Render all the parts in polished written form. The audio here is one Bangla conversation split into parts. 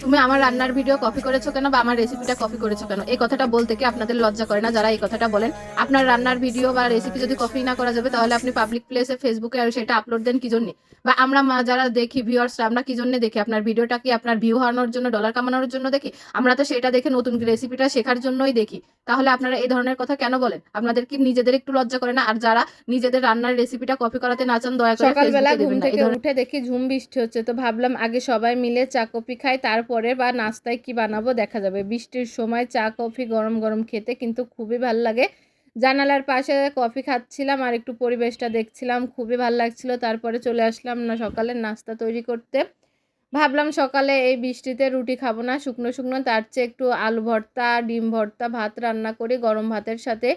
তুমি আমার রান্নার ভিডিও কপি করেছো কেন বা আমার রেসিপিটা কপি করেছো কেন, এই কথাটা বলতে কি আপনাদের লজ্জা করে না যারা এই কথাটা বলেন? আপনার রান্নার ভিডিও বা রেসিপি যদি কপি না করা যাবে তাহলে আপনি পাবলিক প্লেসে ফেসবুকে আর সেটা আপলোড দেন কি জন্য? বা আমরা যারা দেখি ভিউয়ার্সরা আমরা কি জন্য দেখি? আপনার ভিডিওটা কি আপনার ভিউ হারানোর জন্য, ডলার কামানোর জন্য দেখি? আমরা তো সেটা দেখে নতুন রেসিপিটা শেখার জন্যই দেখি। তাহলে আপনারা এই ধরনের কথা কেন বলেন? আপনাদের কি নিজেদের একটু লজ্জা করে না? আর যারা নিজেদের রান্নার রেসিপিটা কপি করাতে না চান দয়া করে সকালবেলা ফেসবুকে ঘুম দেবেন না। এই থেকে ধরনের উঠে দেখি ঝুম বৃষ্টি হচ্ছে, তো ভাবলাম আগে সবাই মিলে চা কফি খাই, তারপরে বা নাস্তায় কি বানাবো দেখা যাবে। বৃষ্টির সময় চা কফি গরম গরম খেতে কিন্তু খুবই ভাল লাগে। জানালার পাশে কফি খাচ্ছিলাম আর একটু পরিবেশটা দেখছিলাম, খুবই ভাল লাগছিল। তারপরে চলে আসলাম না সকালের নাস্তা তৈরি করতে। ভাবলাম সকালে এই বৃষ্টিতে রুটি খাবো না শুকনো শুকনো, তার চেয়ে একটু আলু ভর্তা, ডিম ভর্তা, ভাত রান্না করি গরম ভাতের সাথে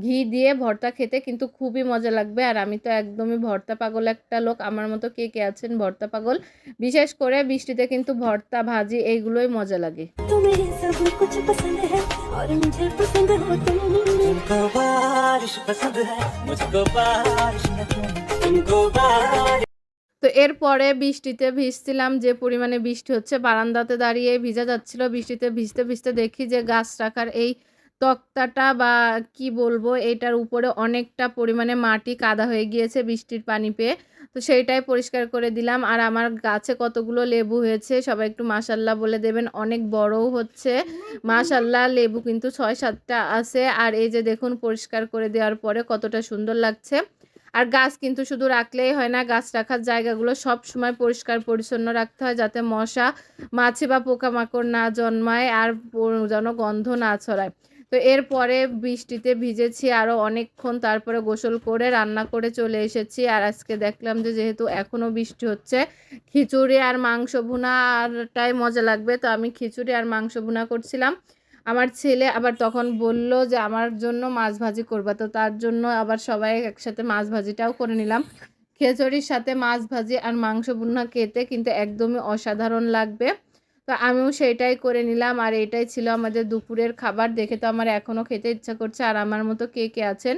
ঘি দিয়ে ভর্তা খেতে কিন্তু খুবই মজা লাগবে। আর আমি তো একদমই ভর্তা পাগল একটা লোক, আমার মতো কে কে আছেন ভর্তা পাগল? বিশেষ করে বৃষ্টিতে কিন্তু ভর্তা ভাজি এইগুলোই মজা লাগে। तुम्हें सब कुछ पसंद है और मुझे पसंद हो तुम। तुमको बारिश पसंद है, मुझको बारिश में तुमको बारिश। তো এরপরে বৃষ্টিতে ভিজছিলাম, যে পরিমাণে বৃষ্টি হচ্ছে বারান্দাতে দাঁড়িয়ে ভিজা যাচ্ছিল। বৃষ্টিতে ভিজতে ভিজতে দেখি যে গাছ রাখার এই তক্তাটা বা কি বলবো এটার উপরে অনেকটা পরিমাণে মাটি কাদা হয়ে গিয়েছে বৃষ্টির পানি পেয়ে। তো সেইটাই পরিষ্কার করে দিলাম। আর আমার গাছে কতগুলো লেবু হয়েছে সবাই একটু মাশাল্লাহ বলে দেবেন, অনেক বড়ও হচ্ছে মাশাল্লাহ। লেবু কিন্তু 6-7টা আছে। আর এই যে দেখুন পরিষ্কার করে দেওয়ার পরে কতটা সুন্দর লাগছে। আর গাছ কিন্তু শুধু রাখলেই হয় না, গাছ রাখার জায়গাগুলো সব সময় পরিষ্কার পরিচ্ছন্ন রাখতে হয় যাতে মশা মাছি বা পোকামাকড় না জন্মায় আর যেন গন্ধ না ছড়ায়। তো এরপরে বৃষ্টিতে ভিজেছি আরও অনেকক্ষণ, তারপরে গোসল করে রান্না করে চলে এসেছি। আর আজকে দেখলাম যে যেহেতু এখনও বৃষ্টি হচ্ছে, খিচুড়ি আর মাংস ভুনাটাই মজা লাগবে, তো আমি খিচুড়ি আর মাংস ভুনা করছিলাম। আমার ছেলে আবার তখন বলল যে আমার জন্য মাছ ভাজি করবা, তো তার জন্য আবার সবাই একসাথে মাছ ভাজিটাও করে নিলাম। খিচুড়ির সাথে মাছ ভাজি আর মাংস ভুনা খেতে কিন্তু একদমই অসাধারণ লাগবে। তো আমিও সেইটাই করে নিলাম। আর এটাই ছিল আমাদের দুপুরের খাবার। দেখে তো আমার এখনও খেতে ইচ্ছা করছে। আর আমার মতো কে কে আছেন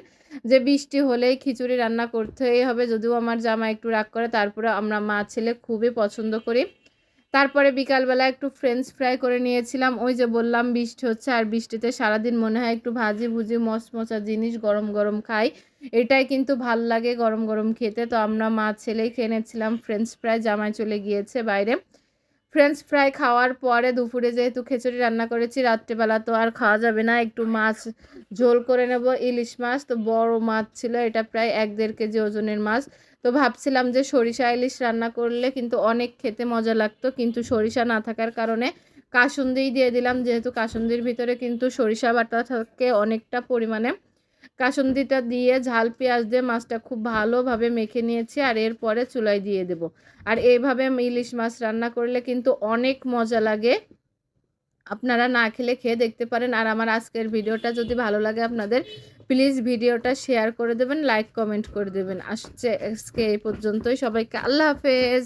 যে বৃষ্টি হলেই খিচুড়ি রান্না করতেই হবে, যদিও আমার জামা একটু রাগ করে, তারপরে আমরা মা ছেলে খুবই পছন্দ করি। তারপরে বিকালবেলা একটু ফ্রেঞ্চ ফ্রাই করে নিয়েছিলাম। ওই যে বললাম বৃষ্টি হচ্ছে আর বৃষ্টিতে সারাদিন মনে হয় একটু ভাজি ভুজি মচমচা জিনিস গরম গরম খাই, এটাই কিন্তু ভাল লাগে গরম গরম খেতে। তো আমরা মা ছেলেই খেয়ে নিয়েছিলাম ফ্রেঞ্চ ফ্রাই, জামাই চলে গিয়েছে বাইরে। ফ্রেঞ্চ ফ্রাই খাওয়ার পরে দুপুরে যেহেতু খিচুড়ি রান্না করেছি, রাত্রেবেলা তো আর খাওয়া যাবে না, একটু মাছ ঝোল করে নেব। ইলিশ মাছ তো বড় মাছ ছিল, এটা প্রায় 1-1.5 কেজি ওজনের মাছ। তো ভাবছিলাম যে সরিষা ইলিশ রান্না করলে কিন্তু অনেক খেতে মজা লাগতো, কিন্তু সরিষা না থাকার কারণে কাসুন্দিই দিয়ে দিলাম, যেহেতু কাসুন্দির ভিতরে কিন্তু সরিষা বাটা থাকে অনেকটা পরিমাণে। কাসুন্দিটা দিয়ে ঝাল পেঁয়াজ দিয়ে মাছটা খুব ভালোভাবে মেখে নিয়েছি। আর এরপরে চুলায় দিয়ে দেব। আর এইভাবে ইলিশ মাছ রান্না করলে কিন্তু অনেক মজা লাগে, আপনারা না খেলে খেয়ে দেখতে পারেন। আর আমার আজকের ভিডিওটা যদি ভালো লাগে আপনাদের, প্লিজ ভিডিওটা শেয়ার করে দেবেন, লাইক কমেন্ট করে দেবেন। আজকে এই পর্যন্তই, সবাইকে আল্লাহ হাফেজ।